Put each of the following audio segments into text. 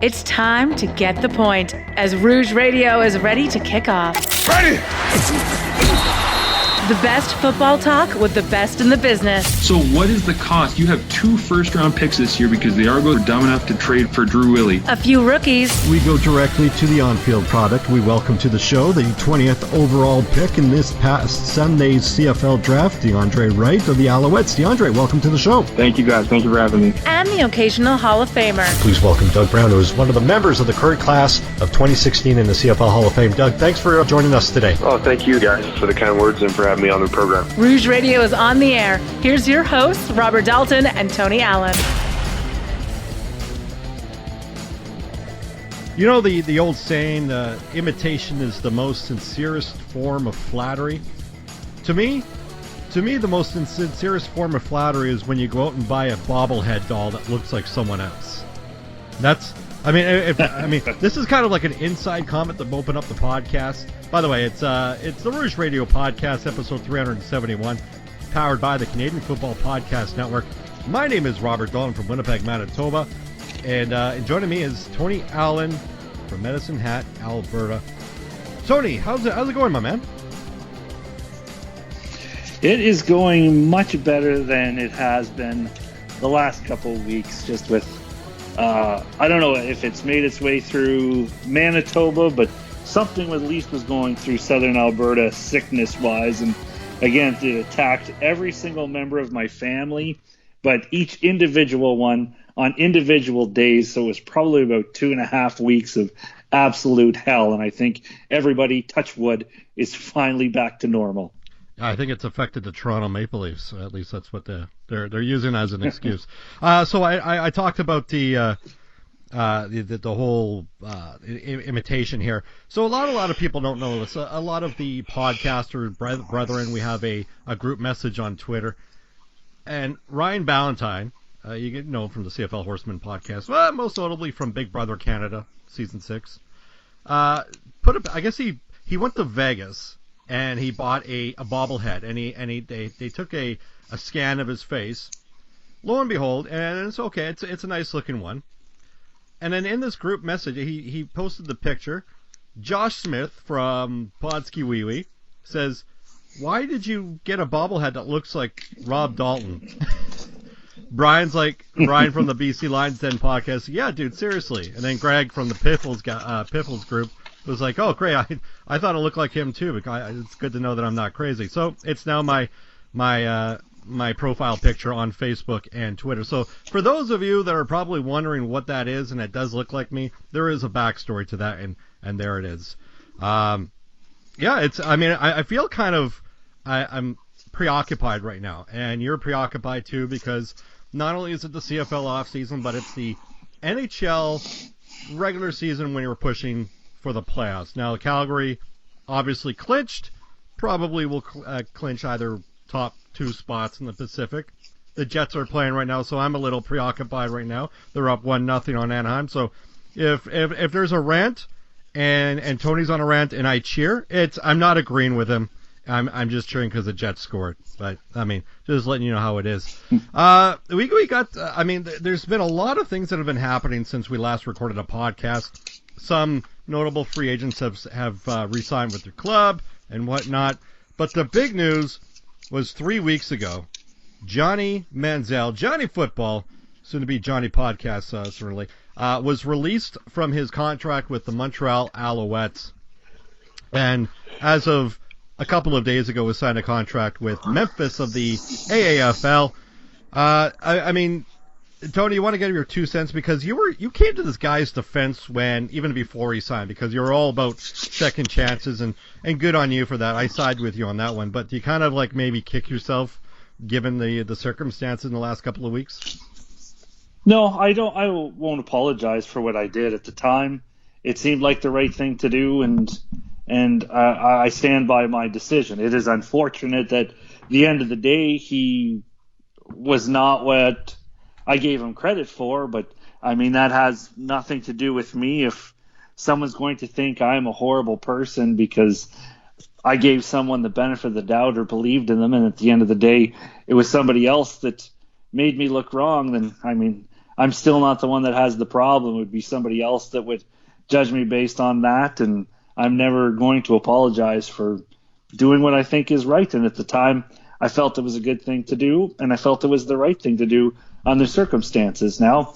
It's time to get the point as Rouge Radio is ready to kick off. Ready! The best football talk with the best in the business. So what is the cost? You have 2 first-round picks this year because the Argos are dumb enough to trade for Drew Willie. A few rookies. We go directly to the on-field product. We welcome to the show the 20th overall pick in this past Sunday's CFL draft, DeAndre Wright of the Alouettes. DeAndre, welcome to the show. Thank you, guys. Thank you for having me. And the occasional Hall of Famer. Please welcome Doug Brown, who is one of the members of the current class of 2016 in the CFL Hall of Fame. Doug, thanks for joining us today. Oh, thank you guys for the kind words and for having me on the program. Rouge Radio is on the air. Here's your hosts, Robert Dalton and Tony Allen. You know the old saying, imitation is the most sincerest form of flattery? To me, the most sincerest form of flattery is when you go out and buy a bobblehead doll that looks like someone else. This is kind of like an inside comment that opened up the podcast. By the way, it's the Rouge Radio Podcast, episode 371, powered by the Canadian Football Podcast Network. My name is Robert Dalton from Winnipeg, Manitoba, and joining me is Tony Allen from Medicine Hat, Alberta. Tony, how's it going, my man? It is going much better than it has been the last couple of weeks, just with I don't know if it's made its way through Manitoba, but something at least was going through southern Alberta sickness-wise. And again, it attacked every single member of my family, but each individual one on individual days. So it was probably about 2.5 weeks of absolute hell. And I think everybody, touch wood, is finally back to normal. I think it's affected the Toronto Maple Leafs. At least that's what they're using as an excuse. So I talked about the whole imitation here. So a lot of people don't know this. A lot of the podcaster brethren, we have a group message on Twitter, and Ryan Ballantyne, you get know from the CFL Horseman podcast, well, most notably from Big Brother Canada season 6. I guess he went to Vegas. And he bought a bobblehead, and they took a scan of his face. Lo and behold, and it's okay, it's a nice looking one. And then in this group message, he posted the picture. Josh Smith from Podsky Wee Wee says, "Why did you get a bobblehead that looks like Rob Dalton?" Brian from the BC Lions Den podcast, "Yeah, dude, seriously." And then Greg from the Piffles group was like, "Oh, great! I thought it looked like him too. But it's good to know that I'm not crazy." So it's now my profile picture on Facebook and Twitter. So for those of you that are probably wondering what that is, and it does look like me, there is a backstory to that, and there it is. I feel kind of I'm preoccupied right now, and you're preoccupied too, because not only is it the CFL off season, but it's the NHL regular season when you're pushing for the playoffs. Now, Calgary obviously clinched, probably will clinch either top 2 spots in the Pacific. The Jets are playing right now, so I'm a little preoccupied right now. They're up 1-0 on Anaheim. So if there's a rant and Tony's on a rant and I cheer, I'm not agreeing with him. I'm just cheering because the Jets scored. But I mean, just letting you know how it is. We got. There's been a lot of things that have been happening since we last recorded a podcast. Some notable free agents have re-signed with their club and whatnot. But the big news was 3 weeks ago. Johnny Manziel, Johnny Football, soon to be Johnny Podcast, certainly, was released from his contract with the Montreal Alouettes. And as of a couple of days ago, was signed a contract with Memphis of the AAFL. Tony, you want to get your 2 cents, because you came to this guy's defense even before he signed, because you're all about second chances, and good on you for that. I side with you on that one, but do you kind of like maybe kick yourself given the circumstances in the last couple of weeks? No, I don't. I won't apologize for what I did at the time. It seemed like the right thing to do, and I stand by my decision. It is unfortunate that at the end of the day he was not what I gave him credit for, but I mean, that has nothing to do with me. If someone's going to think I'm a horrible person because I gave someone the benefit of the doubt or believed in them, and at the end of the day it was somebody else that made me look wrong, then I mean, I'm still not the one that has the problem. It would be somebody else that would judge me based on that, and I'm never going to apologize for doing what I think is right. And at the time, I felt it was a good thing to do, and I felt it was the right thing to do under circumstances. Now,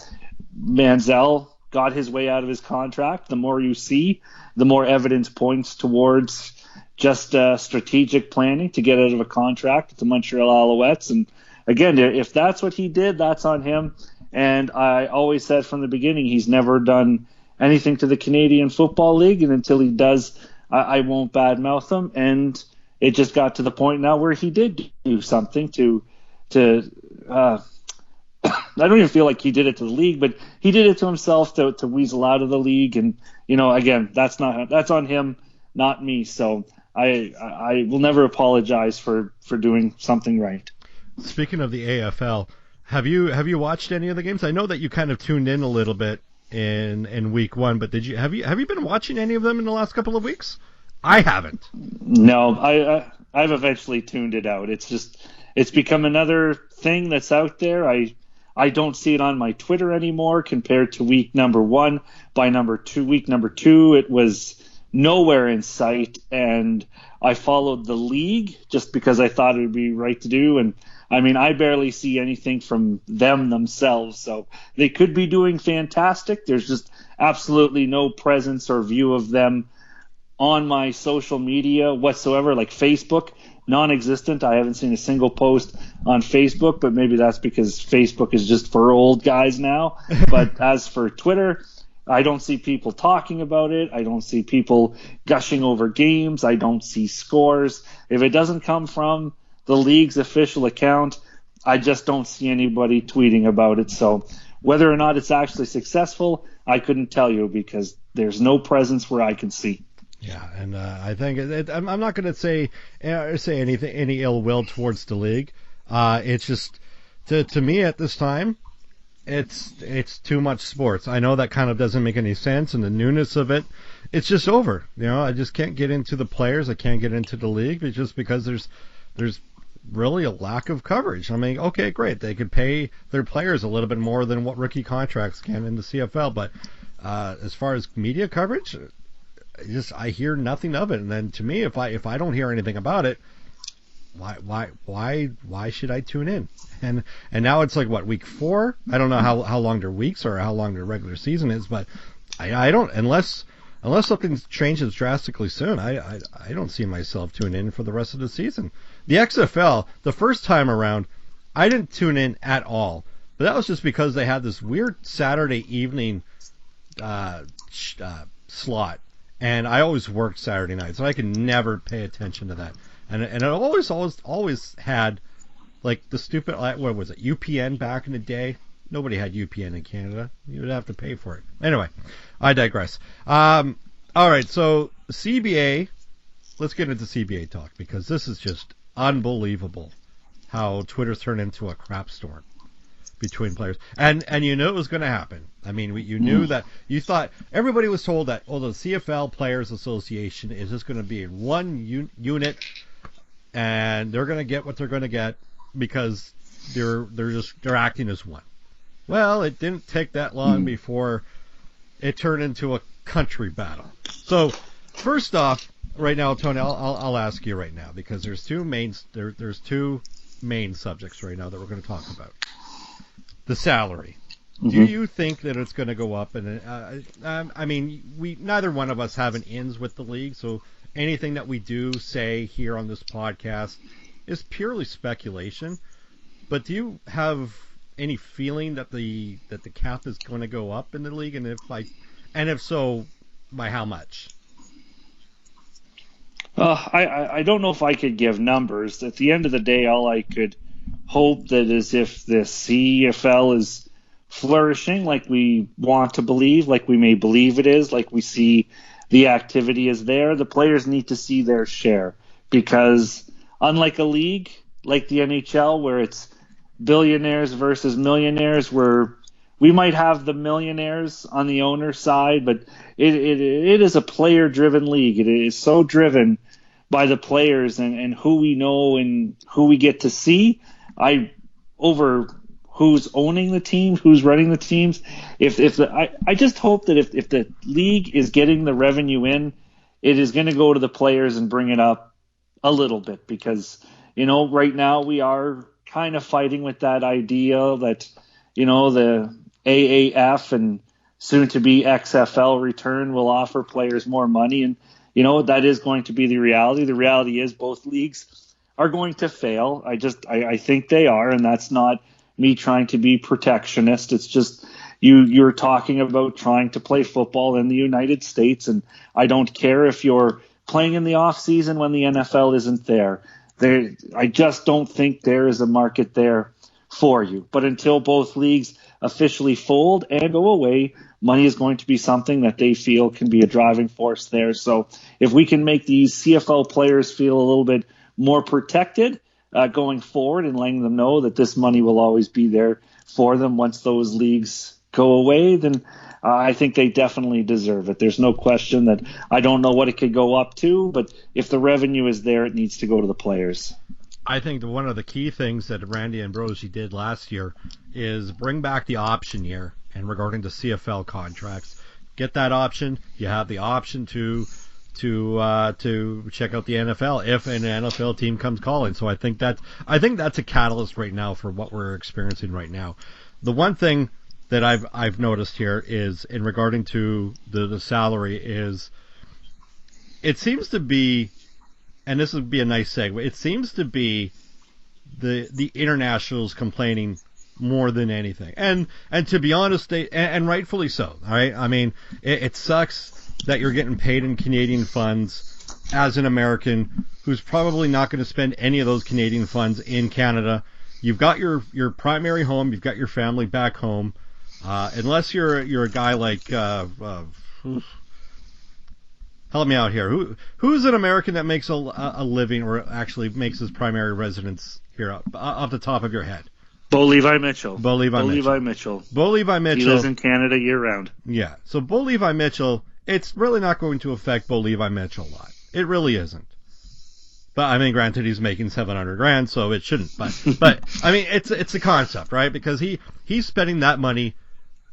Manziel got his way out of his contract. The more you see, the more evidence points towards just strategic planning to get out of a contract with the Montreal Alouettes. And again, if that's what he did, that's on him. And I always said from the beginning, he's never done anything to the Canadian Football League, and until he does, I won't badmouth him. And it just got to the point now where he did do something to I don't even feel like he did it to the league, but he did it to himself to weasel out of the league. And, again, that's on him, not me. So I will never apologize for doing something right. Speaking of the AFL, have you watched any of the games? I know that you kind of tuned in a little bit in week one, but have you been watching any of them in the last couple of weeks? I haven't. No, I've eventually tuned it out. It's become another thing that's out there. I don't see it on my Twitter anymore compared to week number one. By week number two, it was nowhere in sight, and I followed the league just because I thought it would be right to do. And I mean, I barely see anything from them themselves, so they could be doing fantastic. There's just absolutely no presence or view of them on my social media whatsoever, like Facebook. Non-existent. I haven't seen a single post on Facebook, but maybe that's because Facebook is just for old guys now. But as for Twitter, I don't see people talking about it. I don't see people gushing over games. I don't see scores. If it doesn't come from the league's official account, I just don't see anybody tweeting about it. So whether or not it's actually successful, I couldn't tell you because there's no presence where I can see. Yeah, and I think I'm not going to say anything, any ill will towards the league. It's just to me at this time, it's too much sports. I know that kind of doesn't make any sense, and the newness of it, it's just over. I just can't get into the players. I can't get into the league. It's just because there's really a lack of coverage. I mean, okay, great, they could pay their players a little bit more than what rookie contracts can in the CFL, but as far as media coverage, I hear nothing of it. And then to me, if I don't hear anything about it, why should I tune in? And now it's like what, week 4? I don't know how long their weeks or how long their regular season is, but I don't, unless something changes drastically soon, I don't see myself tuning in for the rest of the season. The XFL, the first time around, I didn't tune in at all, but that was just because they had this weird Saturday evening slot. And I always worked Saturday night, so I could never pay attention to that. And it always had, like, the stupid, what was it, UPN back in the day? Nobody had UPN in Canada. You would have to pay for it. Anyway, I digress. All right, so CBA, let's get into CBA talk, because this is just unbelievable how Twitter's turned into a crap storm between players. And you knew it was going to happen. I mean, you knew that. You thought, everybody was told that, the CFL Players Association is just going to be in one unit, and they're going to get what they're going to get because they're acting as one. Well, it didn't take that long before it turned into a country battle. So, first off, right now, Tony, I'll ask you right now, because there's two main subjects right now that we're going to talk about. The salary. Do you think that it's going to go up? And I mean, neither one of us have an ins with the league, so anything that we do say here on this podcast is purely speculation. But do you have any feeling that the cap is going to go up in the league, and if so, by how much? I don't know if I could give numbers. At the end of the day, all I could hope that is if the CFL is flourishing like we want to believe, like we may believe it is, like we see the activity is there, the players need to see their share. Because unlike a league like the NHL where it's billionaires versus millionaires, where we might have the millionaires on the owner side, but it is a player-driven league. It is so driven by the players and who we know and who we get to see. Over who's owning the team, who's running the teams. I just hope that if the league is getting the revenue in, it is going to go to the players and bring it up a little bit, because, right now we are kind of fighting with that idea that, the AAF and soon to be XFL return will offer players more money. And, that is going to be the reality. The reality is both leagues are going to fail. I think they are. And that's not me trying to be protectionist. It's just you're talking about trying to play football in the United States. And I don't care if you're playing in the off season when the NFL isn't there. I just don't think there is a market there for you. But until both leagues officially fold and go away, money is going to be something that they feel can be a driving force there. So if we can make these CFL players feel a little bit more protected going forward, and letting them know that this money will always be there for them once those leagues go away, then I think they definitely deserve it. There's no question that I don't know what it could go up to, but if the revenue is there, it needs to go to the players. I think one of the key things that Randy Ambrosie did last year is bring back the option year, and regarding the CFL contracts, get that option. You have the option to check out the NFL if an NFL team comes calling. So I think that's a catalyst right now for what we're experiencing right now. The one thing that I've noticed here is, in regarding to the salary, is it seems to be, and this would be a nice segue, it seems to be the internationals complaining more than anything. And to be honest, and rightfully so. All right? I mean, it sucks that you're getting paid in Canadian funds as an American who's probably not going to spend any of those Canadian funds in Canada. You've got your primary home, you've got your family back home. Unless you're a guy like help me out here. Who's an American that makes a living, or actually makes his primary residence here off the top of your head? Bo Levi Mitchell. Bo Levi Mitchell. He lives in Canada year round. Yeah. So Bo Levi Mitchell, it's really not going to affect Bo Levi Mitchell a lot. It really isn't. But I mean, granted, he's making $700,000, so it shouldn't. But I mean, it's a concept, right? Because he's spending that money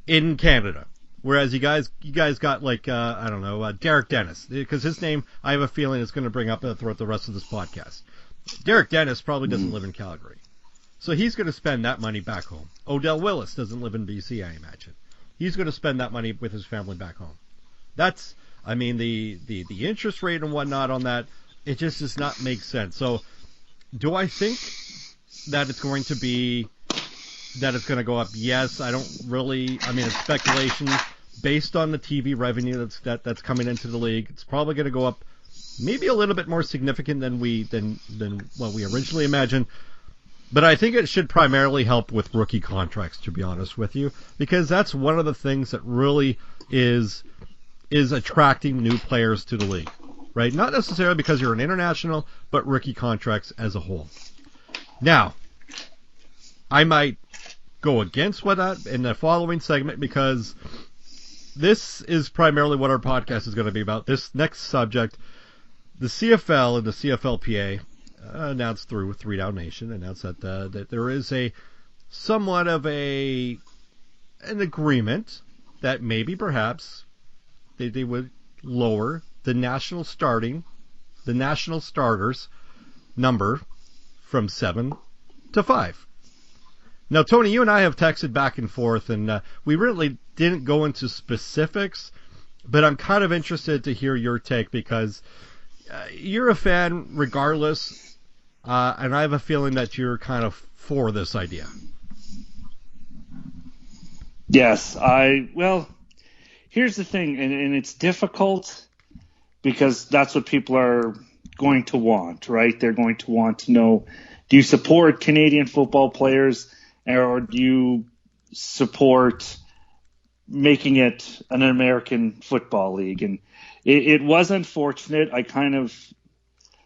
in Canada, whereas you guys got like I don't know, Derek Dennis, because his name I have a feeling is going to bring up throughout the rest of this podcast. Derek Dennis probably doesn't live in Calgary, so he's going to spend that money back home. Odell Willis doesn't live in BC, I imagine. He's going to spend that money with his family back home. That's, I mean, the interest rate and whatnot on that, it just does not make sense. So, do I think that it's going to go up? Yes. I don't really. I mean, it's speculation based on the TV revenue that's coming into the league. It's probably going to go up, maybe a little bit more significant than what we originally imagined. But I think it should primarily help with rookie contracts, to be honest with you, because that's one of the things that really is attracting new players to the league, right? Not necessarily because you're an international, but rookie contracts as a whole. Now, I might go against what that in the following segment, because this is primarily what our podcast is going to be about. This next subject, the CFL and the CFLPA announced through 3 Down Nation, announced that there is a somewhat of an agreement that maybe perhaps they would lower the national starters number from 7 to 5. Now, Tony, you and I have texted back and forth, and we really didn't go into specifics, but I'm kind of interested to hear your take, because you're a fan regardless, and I have a feeling that you're kind of for this idea. Yes, well, here's the thing, and it's difficult because that's what people are going to want, right? They're going to want to know, do you support Canadian football players, or do you support making it an American football league? And it was unfortunate. I kind of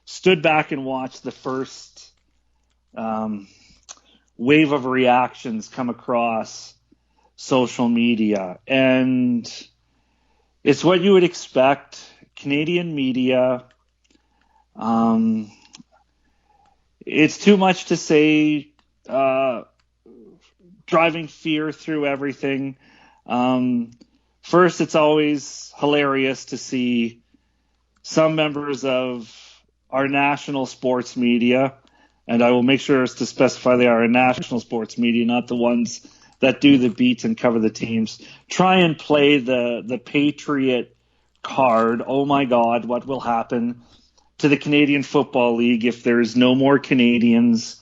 stood back and watched the first wave of reactions come across social media. And it's what you would expect. Canadian media, it's too much to say driving fear through everything. First, it's always hilarious to see some members of our national sports media, and I will make sure to specify they are a national sports media, not the ones that do the beats and cover the teams, try and play the Patriot card. Oh my God, what will happen to the Canadian Football League if there's no more Canadians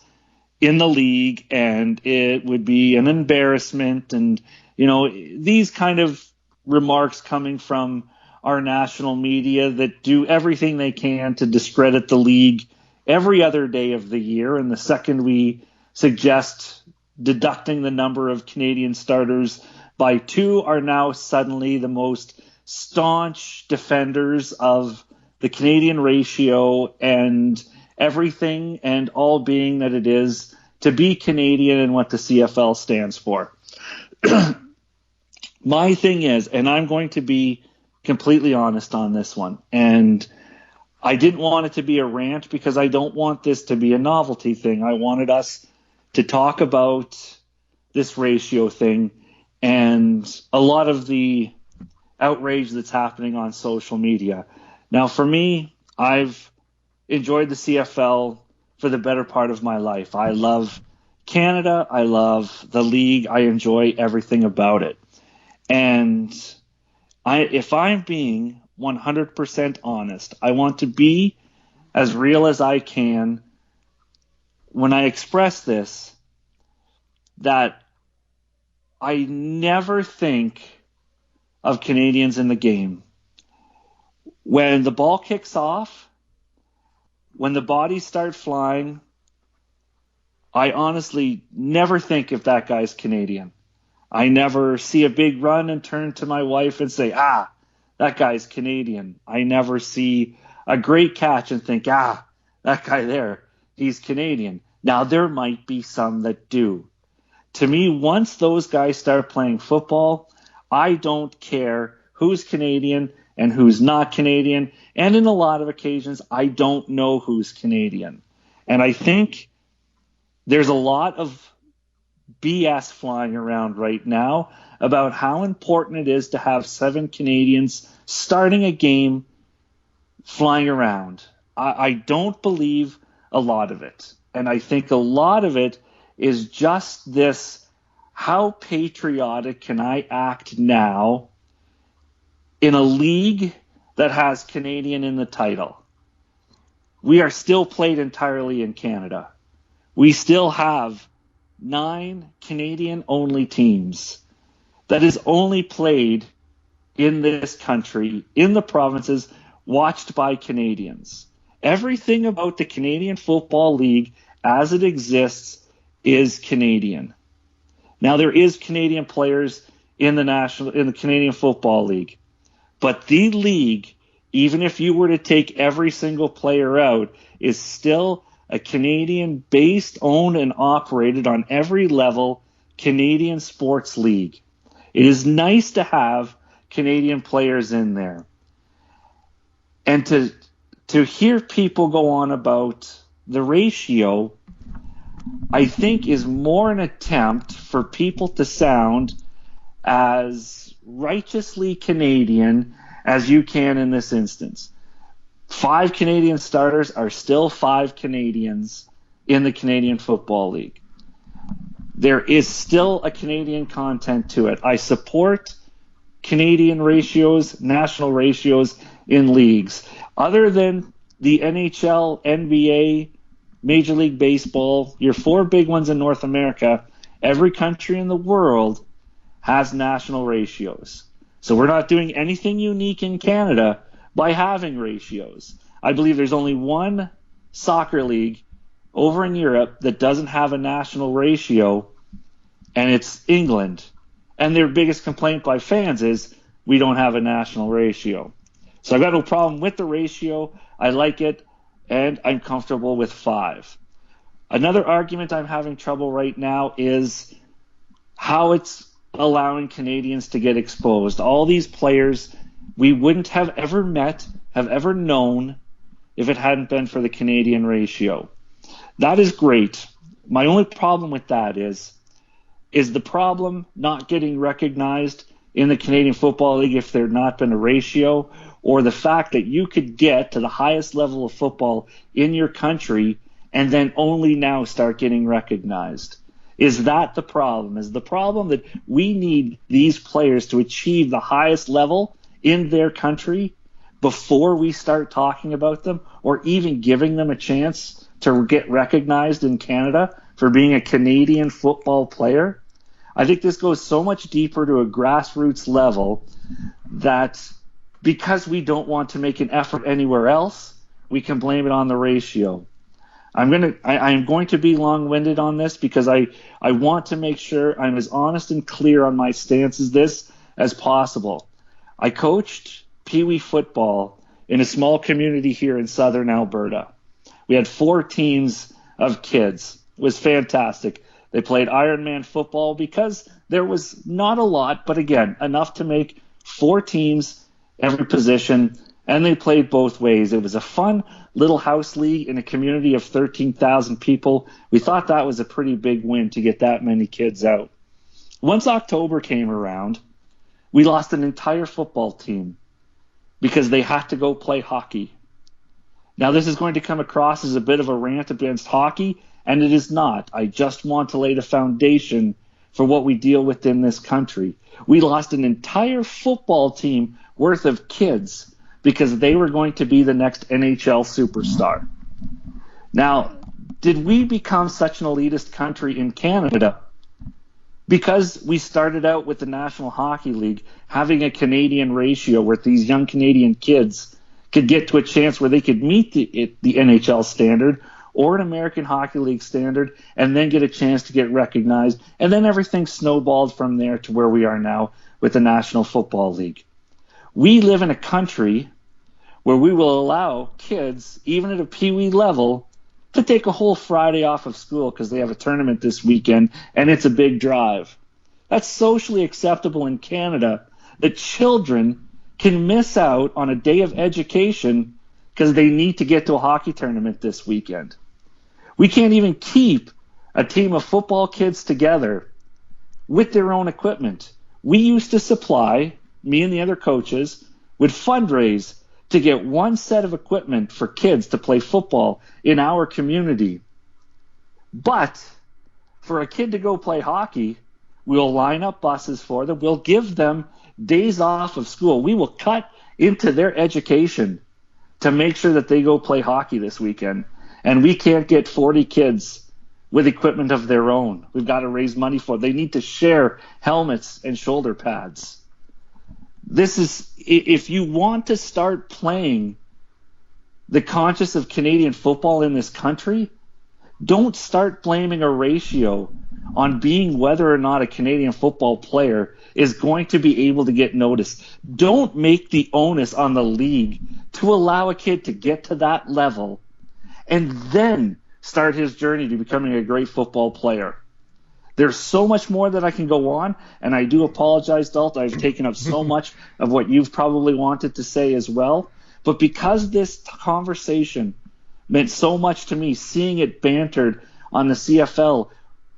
in the league, and it would be an embarrassment. And, these kind of remarks coming from our national media that do everything they can to discredit the league every other day of the year. And the second we suggest deducting the number of Canadian starters by 2 are now suddenly the most staunch defenders of the Canadian ratio and everything and all being that it is to be Canadian and what the CFL stands for. My thing is, and I'm going to be completely honest on this one, and I didn't want it to be a rant because I don't want this to be a novelty thing. I wanted us to talk about this ratio thing and a lot of the outrage that's happening on social media. Now, for me, I've enjoyed the CFL for the better part of my life. I love Canada. I love the league. I enjoy everything about it. And if I'm being 100% honest, I want to be as real as I can when I express this, that I never think of Canadians in the game. When the ball kicks off, when the bodies start flying, I honestly never think if that guy's Canadian. I never see a big run and turn to my wife and say, that guy's Canadian. I never see a great catch and think, that guy there, he's Canadian. Now, there might be some that do. To me, once those guys start playing football, I don't care who's Canadian and who's not Canadian. And in a lot of occasions, I don't know who's Canadian. And I think there's a lot of BS flying around right now about how important it is to have 7 Canadians starting a game flying around. I don't believe a lot of it. And I think a lot of it is just this, how patriotic can I act now in a league that has Canadian in the title? We are still played entirely in Canada. We still have 9 Canadian-only teams that is only played in this country, in the provinces, watched by Canadians. Everything about the Canadian Football League as it exists is Canadian. Now, there is Canadian players in the Canadian Football League, but the league, even if you were to take every single player out, is still a Canadian-based, owned, and operated on every level Canadian sports league. It is nice to have Canadian players in there. And to hear people go on about the ratio, I think is more an attempt for people to sound as righteously Canadian as you can in this instance. 5 Canadian starters are still 5 Canadians in the Canadian Football League. There is still a Canadian content to it. I support Canadian ratios, national ratios in leagues. Other than the NHL, NBA, Major League Baseball, your 4 big ones in North America, every country in the world has national ratios. So we're not doing anything unique in Canada by having ratios. I believe there's only one soccer league over in Europe that doesn't have a national ratio, and it's England. And their biggest complaint by fans is we don't have a national ratio. So I've got no problem with the ratio. I like it, and I'm comfortable with 5. Another argument I'm having trouble right now is how it's allowing Canadians to get exposed. All these players we wouldn't have ever met, have ever known, if it hadn't been for the Canadian ratio. That is great. My only problem with that is Is the problem not getting recognized in the Canadian Football League if there had not been a ratio, or the fact that you could get to the highest level of football in your country and then only now start getting recognized? Is that the problem? Is the problem that we need these players to achieve the highest level in their country before we start talking about them or even giving them a chance to get recognized in Canada for being a Canadian football player? I think this goes so much deeper to a grassroots level that because we don't want to make an effort anywhere else, we can blame it on the ratio. I'm going to be long-winded on this because I want to make sure I'm as honest and clear on my stance as possible. I coached Pee Wee football in a small community here in southern Alberta. We had 4 teams of kids. It was fantastic. They played Ironman football because there was not a lot, but again, enough to make 4 teams, every position, and they played both ways. It was a fun little house league in a community of 13,000 people. We thought that was a pretty big win to get that many kids out. Once October came around, we lost an entire football team because they had to go play hockey. Now, this is going to come across as a bit of a rant against hockey, and it is not. I just want to lay the foundation for what we deal with in this country. We lost an entire football team worth of kids because they were going to be the next NHL superstar. Now, did we become such an elitist country in Canada because we started out with the National Hockey League having a Canadian ratio where these young Canadian kids could get to a chance where they could meet the NHL standard or an American Hockey League standard and then get a chance to get recognized, and then everything snowballed from there to where we are now with the National Football League. We live in a country where we will allow kids, even at a Pee Wee level, to take a whole Friday off of school because they have a tournament this weekend and it's a big drive. That's socially acceptable in Canada that children can miss out on a day of education because they need to get to a hockey tournament this weekend. We can't even keep a team of football kids together with their own equipment. We used to supply, me and the other coaches, would fundraise to get one set of equipment for kids to play football in our community. But for a kid to go play hockey, we'll line up buses for them. We'll give them days off of school. We will cut into their education to make sure that they go play hockey this weekend. And we can't get 40 kids with equipment of their own. We've got to raise money for it. They need to share helmets and shoulder pads. This is, if you want to start playing the conscience of Canadian football in this country, don't start blaming a ratio on being whether or not a Canadian football player is going to be able to get noticed. Don't make the onus on the league to allow a kid to get to that level and then start his journey to becoming a great football player. There's so much more that I can go on, and I do apologize, Dalt. I've taken up so much of what you've probably wanted to say as well. But because this conversation meant so much to me, seeing it bantered on the CFL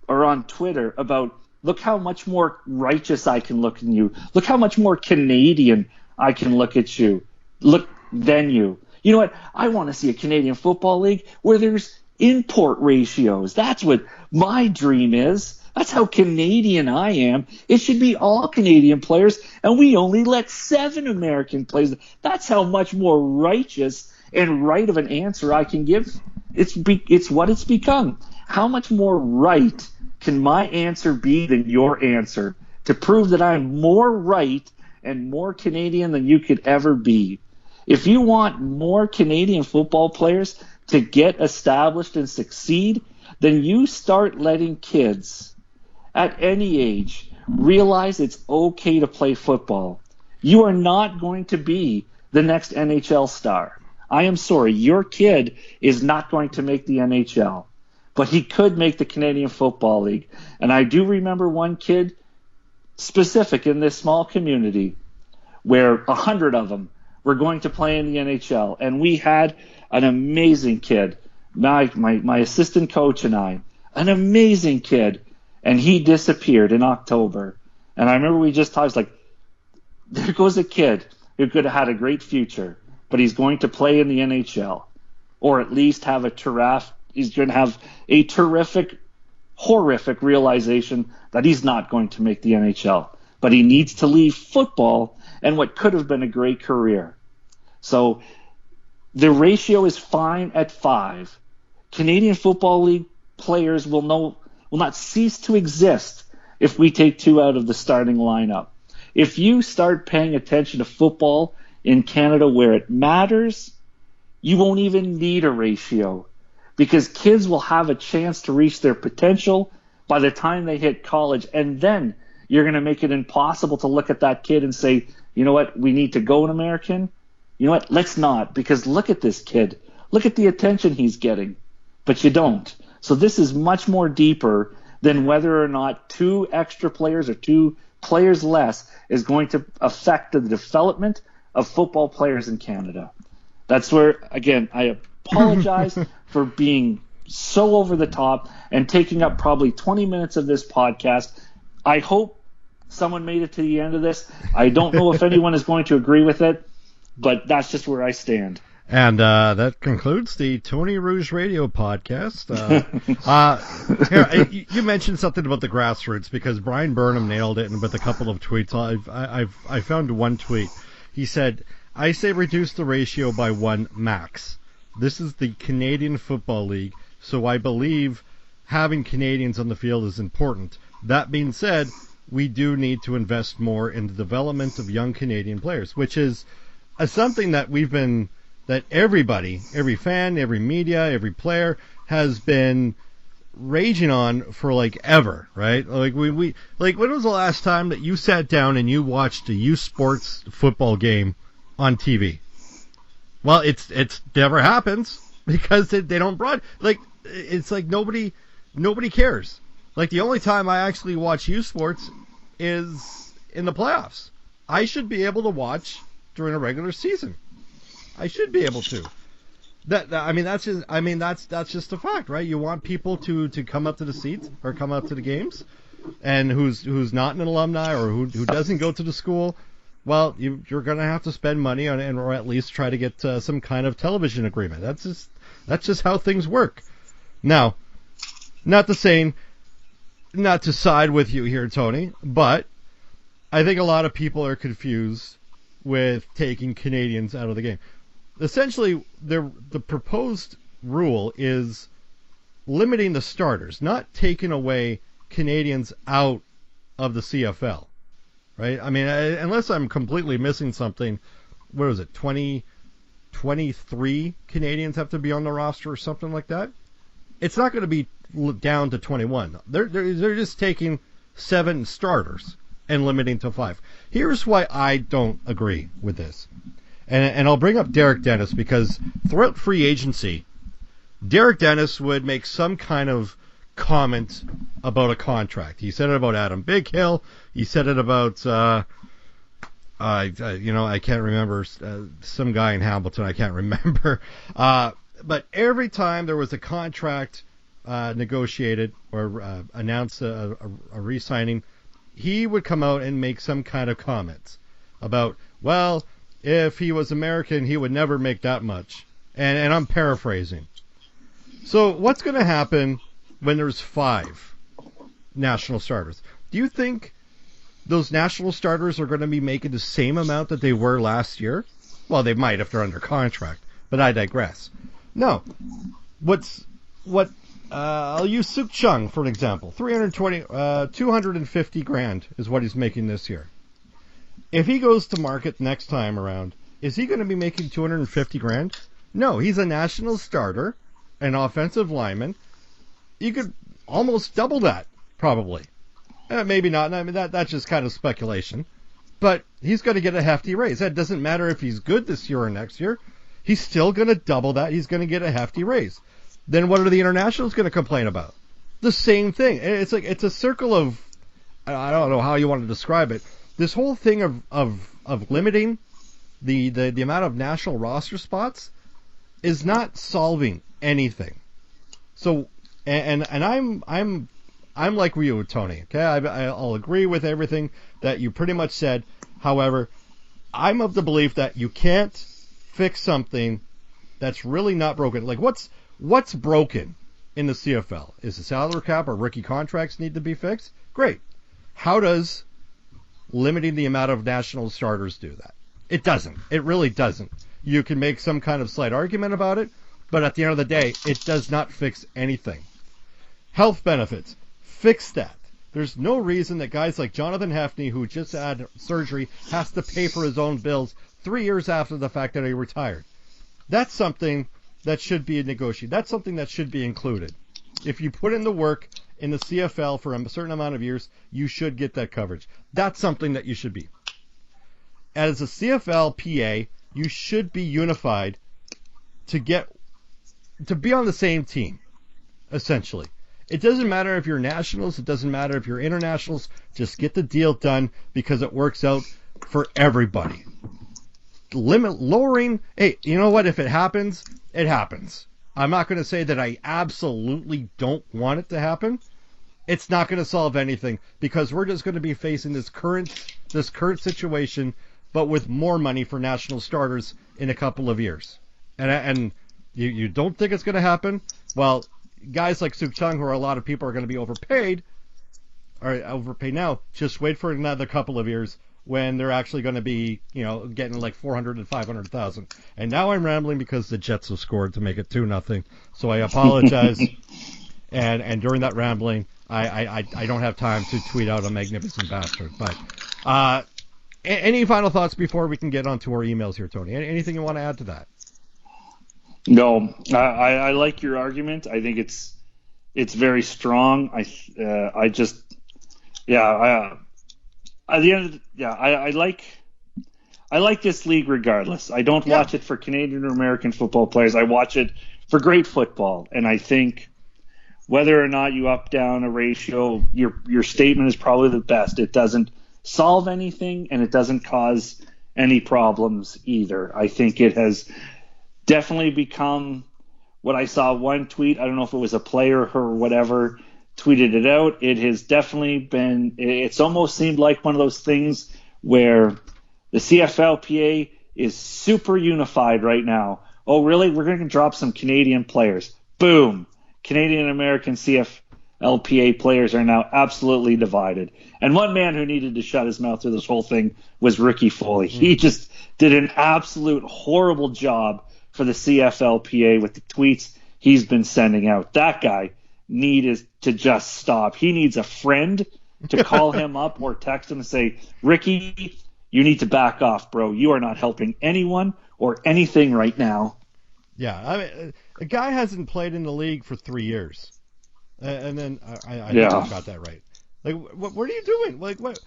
or on Twitter about, look how much more righteous I can look at you. Look how much more Canadian I can look at you. Look than you. You know what? I want to see a Canadian Football League where there's import ratios. That's what my dream is. That's how Canadian I am. It should be all Canadian players, and we only let 7 American players. That's how much more righteous and right of an answer I can give. It's what it's become. How much more right can my answer be than your answer to prove that I'm more right and more Canadian than you could ever be? If you want more Canadian football players to get established and succeed, then you start letting kids at any age realize it's okay to play football. You are not going to be the next NHL star. I am sorry, your kid is not going to make the NHL, but he could make the Canadian Football League. And I do remember one kid specific in this small community where 100 of them were going to play in the NHL. And we had an amazing kid, my assistant coach and I, an amazing kid. and he disappeared in October. And I remember we just talked, like, there goes a kid who could have had a great future, but he's going to play in the NHL, or at least have he's going to have a terrific, horrific realization that he's not going to make the NHL, but he needs to leave football and what could have been a great career. So the ratio is fine at 5. Canadian Football League players will not cease to exist if we take 2 out of the starting lineup. If you start paying attention to football in Canada where it matters, you won't even need a ratio, because kids will have a chance to reach their potential by the time they hit college. And then you're going to make it impossible to look at that kid and say, you know what, we need to go an American. You know what, let's not, because look at this kid. Look at the attention he's getting. But you don't. So this is much more deeper than whether or not 2 extra players or 2 players less is going to affect the development of football players in Canada. That's where, again, I apologize for being so over the top and taking up probably 20 minutes of this podcast. I hope someone made it to the end of this. I don't know if anyone is going to agree with it, but that's just where I stand. And that concludes the Tony Rouge Radio podcast. Here, you mentioned something about the grassroots, because Brian Burnham nailed it with a couple of tweets. I found one tweet. He said, "I say reduce the ratio by 1 max. This is the Canadian Football League, so I believe having Canadians on the field is important. That being said, we do need to invest more in the development of young Canadian players," which is something that that everybody, every fan, every media, every player has been raging on for like ever, right? Like we when was the last time that you sat down and you watched a youth sports football game on TV? Well, it's never happens because they don't it's like nobody cares. Like, the only time I actually watch youth sports is in the playoffs. I should be able to watch during a regular season. I should be able to. That's just a fact, right? You want people to come up to the seats or come up to the games, and who's not an alumni or who doesn't go to the school, well, you're going to have to spend money on it, or at least try to get some kind of television agreement. That's just how things work. Now, not to side with you here, Tony, but I think a lot of people are confused with taking Canadians out of the game. Essentially, the proposed rule is limiting the starters, not taking away Canadians out of the CFL, right? I mean, unless I'm completely missing something, what is it, 23 Canadians have to be on the roster or something like that? It's not going to be down to 21. They're just taking 7 starters and limiting to 5. Here's why I don't agree with this. And I'll bring up Derek Dennis, because throughout free agency, Derek Dennis would make some kind of comment about a contract. He said it about Adam Bighill. He said it about, I can't remember, some guy in Hamilton. I can't remember. But every time there was a contract negotiated or announced a re-signing, he would come out and make some kind of comments about, well, if he was American, he would never make that much. And I'm paraphrasing. So what's going to happen when there's 5 national starters? Do you think those national starters are going to be making the same amount that they were last year? Well, they might if they're under contract, but I digress. No. I'll use Suk Chung for an example. 250 grand is what he's making this year. If he goes to market next time around, is he going to be making 250 grand? No, he's a national starter, an offensive lineman. You could almost double that, probably. Maybe not. I mean, that's just kind of speculation. But he's going to get a hefty raise. That doesn't matter if he's good this year or next year. He's still going to double that. He's going to get a hefty raise. Then what are the internationals going to complain about? The same thing. It's like it's a circle of, I don't know how you want to describe it. This whole thing of limiting the amount of national roster spots is not solving anything. So and I'm I'm like you, Tony. Okay, I'll agree with everything that you pretty much said. However, I'm of the belief that you can't fix something that's really not broken. Like what's broken in the CFL? Is the salary cap or rookie contracts need to be fixed? Great. How does limiting the amount of national starters do that? It doesn't. It really doesn't. You can make some kind of slight argument about it, but at the end of the day, it does not fix anything. Health benefits. Fix that. There's no reason that guys like Jonathan Hefney, who just had surgery, has to pay for his own bills 3 years after the fact that he retired. That's something that should be negotiated. That's something that should be included. If you put in the work in the CFL for a certain amount of years, you should get that coverage. That's something that you should be. As a CFL PA, you should be unified to be on the same team, essentially. It doesn't matter if you're nationals. It doesn't matter if you're internationals. Just get the deal done because it works out for everybody. Lowering, hey, you know what? If it happens, it happens. I'm not going to say that I absolutely don't want it to happen. It's not going to solve anything because we're just going to be facing this current situation, but with more money for national starters in a couple of years. And you don't think it's going to happen? Well, guys like Suk Chung, who a lot of people are going to be overpaid now, just wait for another couple of years when they're actually going to be, getting like 400 and 500,000. And now I'm rambling because the Jets have scored to make it 2-0. So I apologize. and during that rambling, I don't have time to tweet out a magnificent bastard. But any final thoughts before we can get on to our emails here, Tony? Anything you want to add to that? No, I like your argument. I think it's very strong. I like this league regardless. I don't watch it for Canadian or American football players. I watch it for great football, and I think whether or not you up down a ratio, your statement is probably the best. It doesn't solve anything, and it doesn't cause any problems either. I think it has definitely become what I saw one tweet. I don't know if it was a player or whatever tweeted it out. It has definitely been, it's almost seemed like one of those things where the CFLPA is super unified right now. Oh, really? We're going to drop some Canadian players. Boom. Canadian American CFLPA players are now absolutely divided. And one man who needed to shut his mouth through this whole thing was Ricky Foley. He just did an absolute horrible job for the CFLPA with the tweets he's been sending out. That guy needs to just stop. He needs a friend to call him up or text him and say, Ricky, you need to back off, bro. You are not helping anyone or anything right now. Yeah, I mean, a guy hasn't played in the league for 3 years. And then I got that right. Like, what are you doing? Like, what's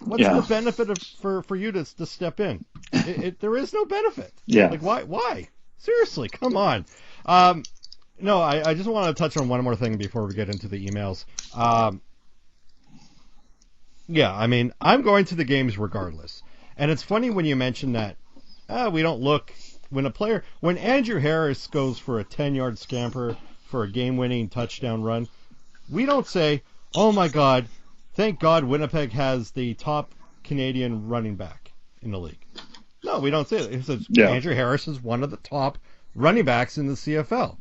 the benefit for you to step in? There is no benefit. Yeah. Like, why? Seriously, come on. No, I just want to touch on one more thing before we get into the emails. I mean, I'm going to the games regardless. And it's funny when you mention that we don't look when Andrew Harris goes for a 10-yard scamper for a game-winning touchdown run, we don't say, oh my God, thank God Winnipeg has the top Canadian running back in the league. No, we don't say that. It says Andrew Harris is one of the top running backs in the CFL.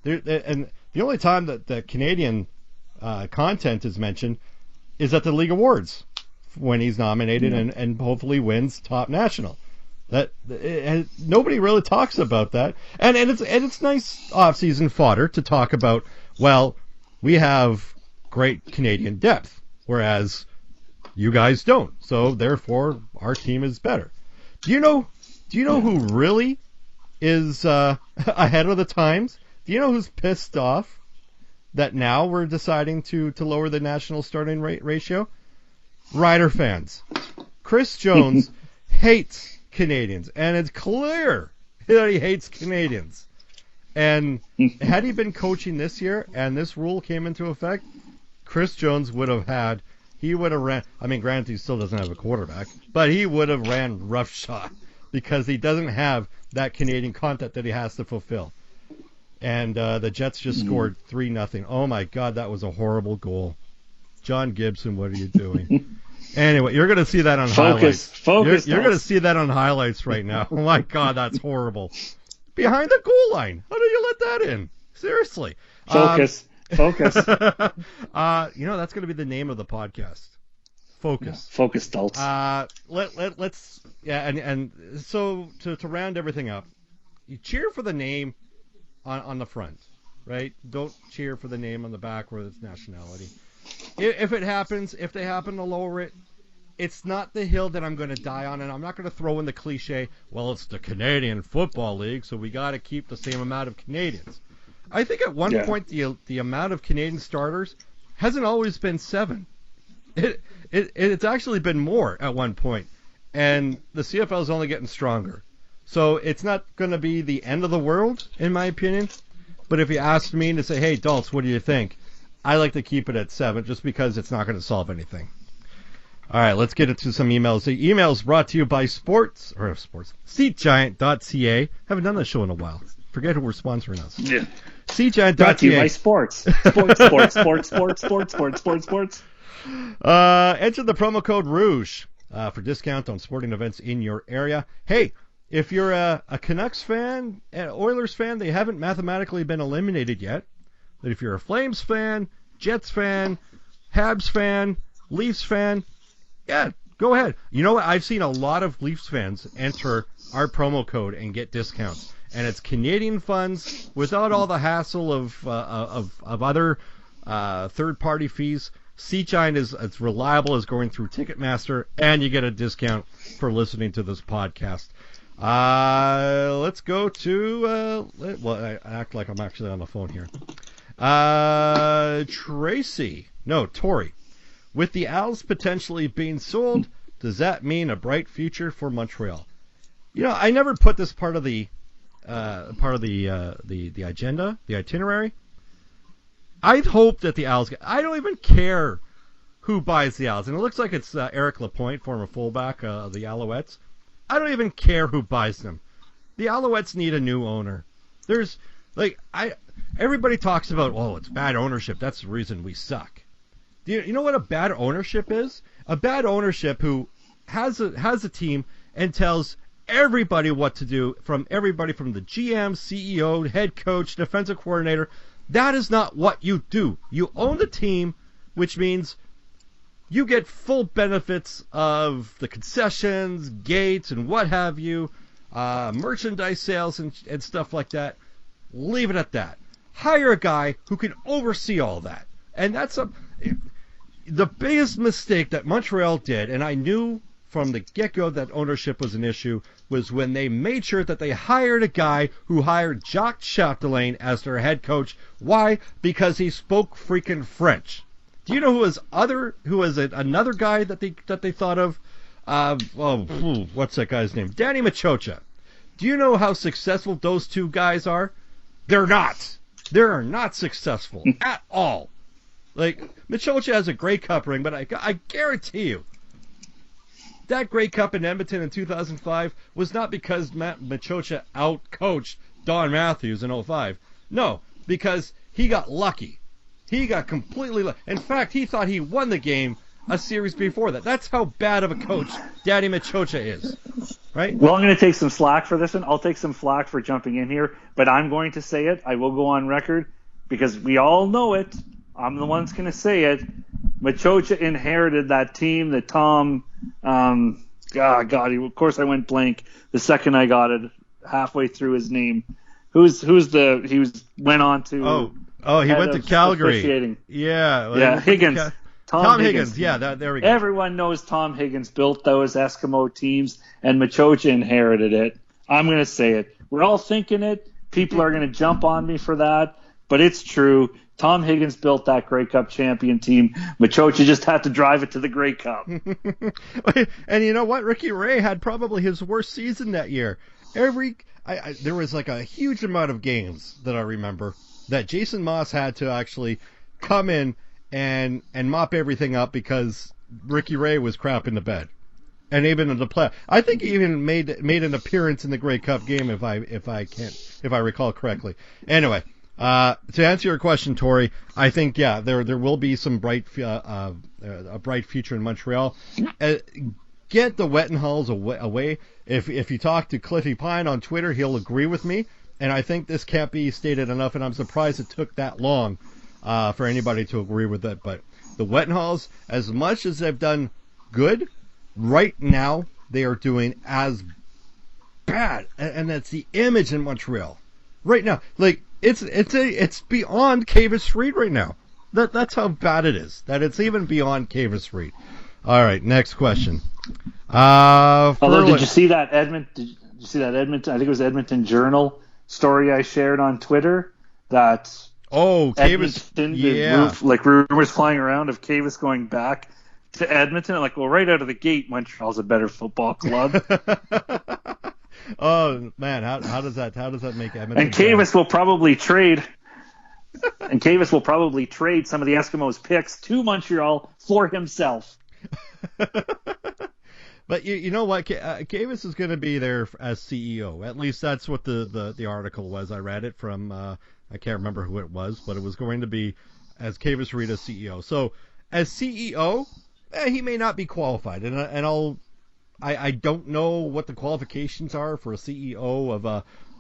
And the only time that the Canadian content is mentioned is at the League Awards when he's nominated and hopefully wins top national. Nobody really talks about that, and it's nice off-season fodder to talk about. Well, we have great Canadian depth, whereas you guys don't. So therefore, our team is better. Do you know who really is ahead of the times? Do you know who's pissed off that now we're deciding to lower the national starting rate ratio? Rider fans. Chris Jones hates Canadians, and it's clear that he hates Canadians. And had he been coaching this year and this rule came into effect, Chris Jones would have ran. I mean, granted, he still doesn't have a quarterback, but he would have ran roughshod because he doesn't have that Canadian content that he has to fulfill. And the Jets just scored 3-0. Oh my God, that was a horrible goal. John Gibson, what are you doing? Anyway, you're going to see that on highlights. Focus. You're going to see that on highlights right now. Oh, my God, that's horrible. Behind the goal line. How do you let that in? Seriously. Focus. That's going to be the name of the podcast. Focus. Focus, Dalts. Let's so to round everything up, you cheer for the name on the front, right? Don't cheer for the name on the back or its nationality. If it happens, if they happen to lower it, it's not the hill that I'm going to die on, and I'm not going to throw in the cliche, well, it's the Canadian Football League, so we got to keep the same amount of Canadians. I think at one point the amount of Canadian starters hasn't always been 7. It's actually been more at one point, and the CFL is only getting stronger. So it's not going to be the end of the world, in my opinion. But if you asked me to say, hey, Dalts, what do you think? I like to keep it at 7 just because it's not going to solve anything. All right, let's get into some emails. The email is brought to you by SeatGiant.ca. Haven't done this show in a while. Forget who we're sponsoring us. Yeah. SeatGiant.ca. Brought to you by sports. Sports. Enter the promo code Rouge for discount on sporting events in your area. Hey, if you're a Canucks fan, an Oilers fan, they haven't mathematically been eliminated yet. But if you're a Flames fan, Jets fan, Habs fan, Leafs fan, yeah, go ahead. You know what? I've seen a lot of Leafs fans enter our promo code and get discounts. And it's Canadian funds without all the hassle of other third-party fees. SeatGiant is as reliable as going through Ticketmaster, and you get a discount for listening to this podcast. Let's go to... I act like I'm actually on the phone here. Tori. With the Als potentially being sold, does that mean a bright future for Montreal? You know, I never put this part of the agenda, the itinerary. I hope that the Als. I don't even care who buys the Als, and it looks like it's Eric Lapointe, former fullback of the Alouettes. I don't even care who buys them. The Alouettes need a new owner. Everybody talks about, it's bad ownership. That's the reason we suck. Do you know what a bad ownership is? A bad ownership who has a team and tells everybody what to do, from everybody from the GM, CEO, head coach, defensive coordinator. That is not what you do. You own the team, which means you get full benefits of the concessions, gates, and what have you, merchandise sales and stuff like that. Leave it at that. Hire a guy who can oversee all that. And that's the biggest mistake that Montreal did, and I knew from the get-go that ownership was an issue, was when they made sure that they hired a guy who hired Jacques Chapdelaine as their head coach. Why? Because he spoke freaking French. Do you know who was another guy that they thought of? What's that guy's name? Danny Machocha. Do you know how successful those two guys are? They're not. They're not successful at all. Like, Machocha has a Grey Cup ring, but I guarantee you, that Grey Cup in Edmonton in 2005 was not because Machocha out-coached Don Matthews in 2005. No, because he got lucky. He got completely lucky. In fact, he thought he won the game a series before that. That's how bad of a coach Danny Machocha is. Right? Well, I'm going to take some slack for this one. I'll take some flack for jumping in here, but I'm going to say it. I will go on record because we all know it. I'm the one that's going to say it. Machocha inherited that team that Tom, of course I went blank the second I got it halfway through his name. He went on to he went to Calgary. Yeah, Higgins. Tom Higgins. Yeah, there we go. Everyone knows Tom Higgins built those Eskimo teams, and Machocha inherited it. I'm going to say it. We're all thinking it. People are going to jump on me for that, but it's true. Tom Higgins built that Grey Cup champion team. Machocha just had to drive it to the Grey Cup. And you know what? Ricky Ray had probably his worst season that year. There was like a huge amount of games that I remember that Jason Moss had to actually come in and mop everything up because Ricky Ray was crap in the bed. And even in the play, I think he even made an appearance in the Grey Cup game if I recall correctly. Anyway, To answer your question, Tori, I think there will be some a bright future in Montreal. Get the Wettenhalls away. If you talk to Cliffy Pine on Twitter, he'll agree with me. And I think this can't be stated enough. And I'm surprised it took that long for anybody to agree with it. But the Wettenhalls, as much as they've done good, right now they are doing as bad, and that's the image in Montreal right now. Like it's beyond Cavis Reed right now. That's how bad it is. That it's even beyond Cavis Reed. All right, next question. Although, did you see that Edmonton? I think it was Edmonton Journal story I shared on Twitter that Cavis, rumors flying around of Cavis going back to Edmonton. Like, well, right out of the gate, Montreal's a better football club. Oh man, how does that make Edmonton? And Cavis will probably trade. And Cavis will probably trade some of the Eskimos' picks to Montreal for himself. But you know what? Cavis is going to be there as CEO. At least that's what the article was. I read it from I can't remember who it was, but it was going to be as Cavis Reed as CEO. So as CEO, he may not be qualified, and I don't know what the qualifications are for a CEO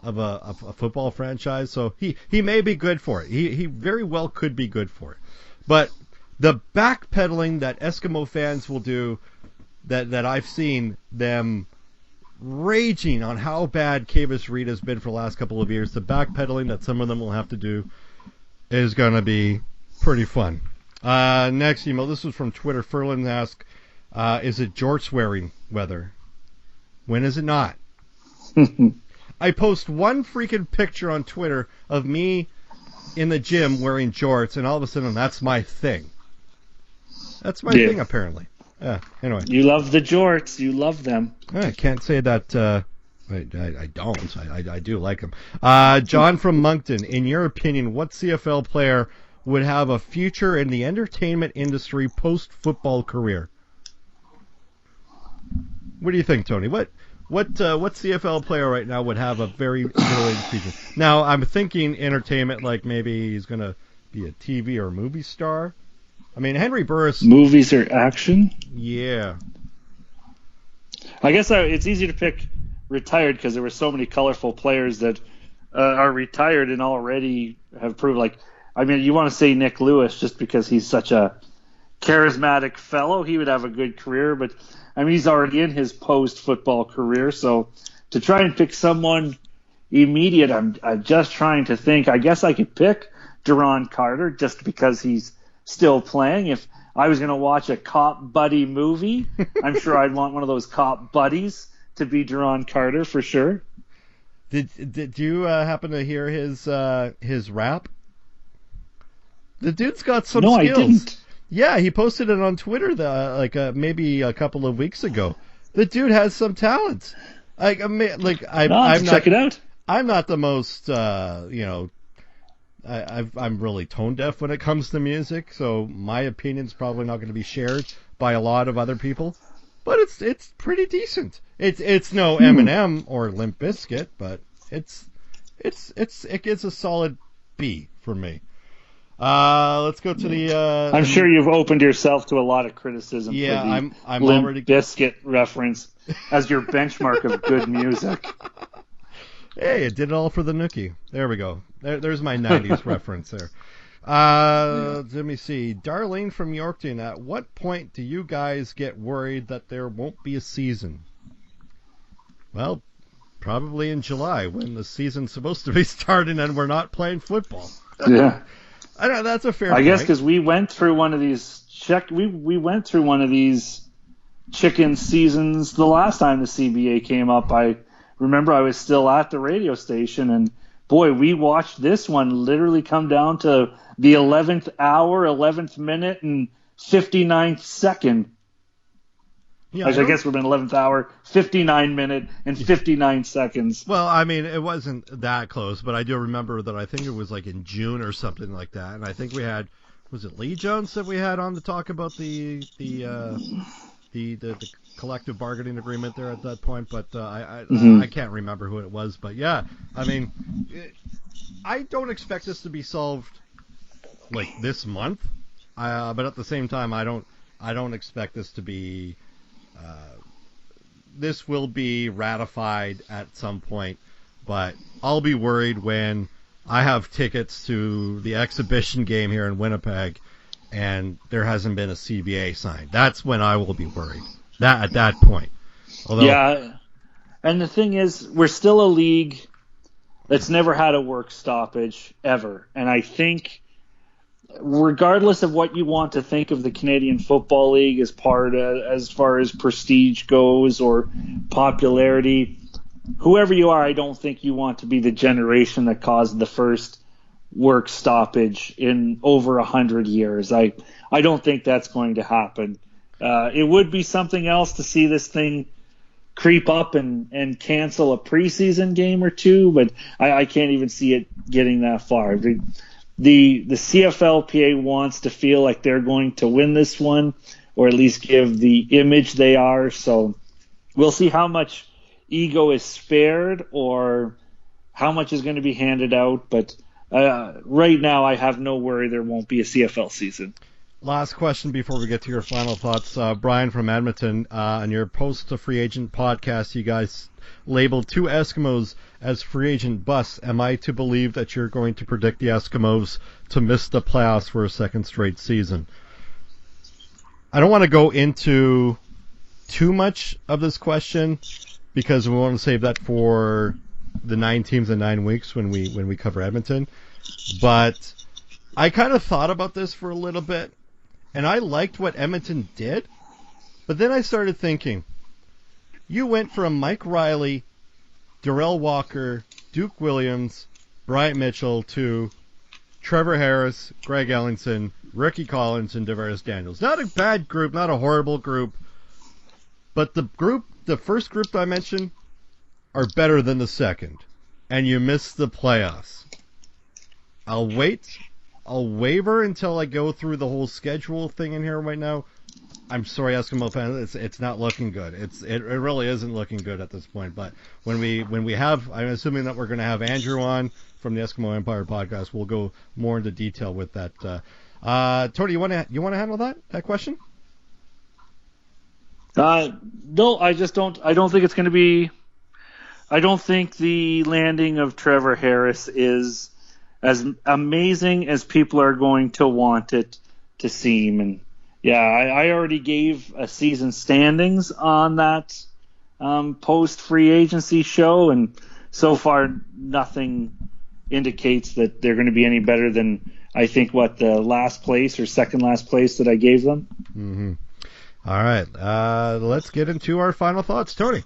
of a football franchise. So he may be good for it. He very well could be good for it. But the backpedaling that Eskimo fans will do, that I've seen them raging on how bad Cavis Reed has been for the last couple of years, the backpedaling that some of them will have to do is going to be pretty fun. Next email, this was from Twitter. Furlan asked, is it jorts wearing weather? When is it not? I post one freaking picture on Twitter of me in the gym wearing jorts, and all of a sudden that's my thing. That's my thing, apparently. Yeah, anyway. You love the jorts. You love them. I can't say that. I don't. I do like them. John from Moncton, in your opinion, what CFL player would have a future in the entertainment industry post-football career? What do you think, Tony? What CFL player right now would have a very brilliant future? Now, I'm thinking entertainment, like maybe he's going to be a TV or movie star. I mean, Henry Burris... Movies or action? Yeah. I guess it's easy to pick retired because there were so many colorful players that are retired and already have proved, like... I mean, you want to say Nick Lewis just because he's such a charismatic fellow. He would have a good career, but, I mean, he's already in his post-football career. So to try and pick someone immediate, I'm just trying to think. I guess I could pick Duron Carter just because he's still playing. If I was going to watch a cop buddy movie, I'm sure I'd want one of those cop buddies to be Duron Carter for sure. Did you happen to hear his rap? The dude's got some skills. No, I didn't. Yeah, he posted it on Twitter maybe a couple of weeks ago. The dude has some talent. I'm check it out. I'm not the most I'm really tone deaf when it comes to music, so my opinion's probably not going to be shared by a lot of other people. But it's pretty decent. It's no Eminem or Limp Bizkit, but it gets a solid B for me. Let's go to the. I'm sure you've opened yourself to a lot of criticism. Yeah, for the I'm Limp already Bizkit reference as your benchmark of good music. Hey, it did it all for the nookie. There we go. There's my 90s reference there. Let me see. Darlene from Yorkton, at what point do you guys get worried that there won't be a season? Well, probably in July when the season's supposed to be starting and we're not playing football. Yeah. I know that's a fair. I guess because we went through one of these we went through one of these chicken seasons the last time the CBA came up. I remember I was still at the radio station, and boy, we watched this one literally come down to the 11th hour, 11th minute, and 59th second. Yeah, I guess we're in 11th hour, 59 minute, and 59 seconds. Well, I mean, it wasn't that close, but I do remember that I think it was like in June or something like that, and I think we had, was it Lee Jones that we had on to talk about the collective bargaining agreement there at that point, but I can't remember who it was, but yeah, I mean, I don't expect this to be solved like this month, but at the same time, I don't expect this to be. This will be ratified at some point, but I'll be worried when I have tickets to the exhibition game here in Winnipeg, and there hasn't been a CBA signed. That's when I will be worried. At that point. Although, yeah, and the thing is, we're still a league that's never had a work stoppage ever, and I think, regardless of what you want to think of the Canadian Football League as far as prestige goes or popularity, whoever you are, I don't think you want to be the generation that caused the first work stoppage in over 100 years. I don't think that's going to happen. It would be something else to see this thing creep up and cancel a preseason game or two, but I can't even see it getting that far. The CFLPA wants to feel like they're going to win this one, or at least give the image they are. So we'll see how much ego is spared or how much is going to be handed out. But right now, I have no worry there won't be a CFL season. Last question before we get to your final thoughts. Brian from Edmonton, on your Post to Free Agent podcast, you guys labeled 2 Eskimos as free agent busts. Am I to believe that you're going to predict the Eskimos to miss the playoffs for a second straight season? I don't want to go into too much of this question because we want to save that for the 9 teams in 9 weeks when we cover Edmonton. But I kind of thought about this for a little bit, and I liked what Edmonton did. But then I started thinking, you went from Mike Riley, Darrell Walker, Duke Williams, Bryant Mitchell to Trevor Harris, Greg Ellingson, Ricky Collins, and Devarius Daniels. Not a bad group, not a horrible group, but the first group I mentioned are better than the second, and you missed the playoffs. I'll waiver until I go through the whole schedule thing in here right now. I'm sorry, Eskimo fans, it's not looking good. It really isn't looking good at this point. But when we have, I'm assuming that we're going to have Andrew on from the Eskimo Empire podcast. We'll go more into detail with that. Tony, you want to handle that question? No, I just don't. I don't think it's going to be. I don't think the landing of Trevor Harris is as amazing as people are going to want it to seem. And yeah, I already gave a season standings on that post free agency show, and so far nothing indicates that they're going to be any better than I think the last place or second last place that I gave them. Mm-hmm. All right, let's get into our final thoughts, Tony.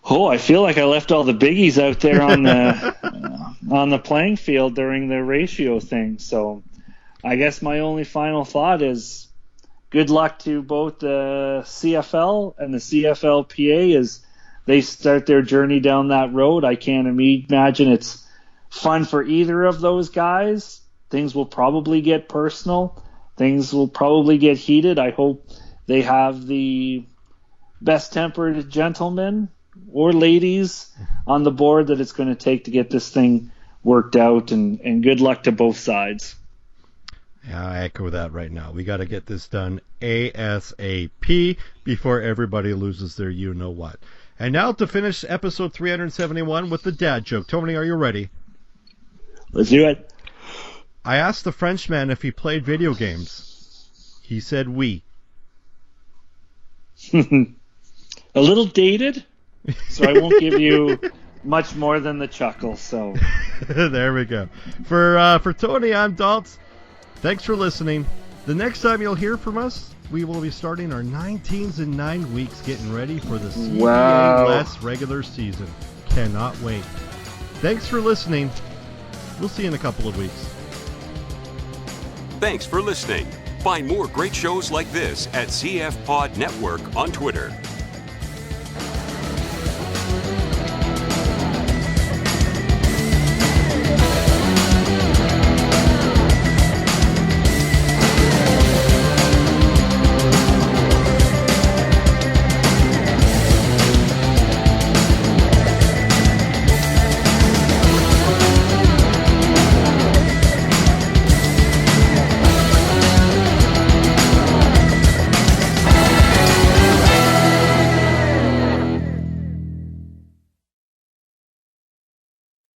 Oh, I feel like I left all the biggies out there on the playing field during the ratio thing. So I guess my only final thought is good luck to both the CFL and the CFLPA as they start their journey down that road. I can't imagine it's fun for either of those guys. Things will probably get personal. Things will probably get heated. I hope they have the best-tempered gentlemen or ladies on the board that it's going to take to get this thing worked out, and good luck to both sides. Yeah, I echo that right now. We got to get this done ASAP before everybody loses their you-know-what. And now to finish episode 371 with the dad joke. Tony, are you ready? Let's do it. I asked the Frenchman if he played video games. He said oui. A little dated, so I won't give you much more than the chuckle. So there we go. For Tony, I'm Dalts. Thanks for listening. The next time you'll hear from us, we will be starting our 9 teams in 9 weeks, getting ready for the CBA last regular season. Cannot wait. Thanks for listening. We'll see you in a couple of weeks. Thanks for listening. Find more great shows like this at CF Pod Network on Twitter.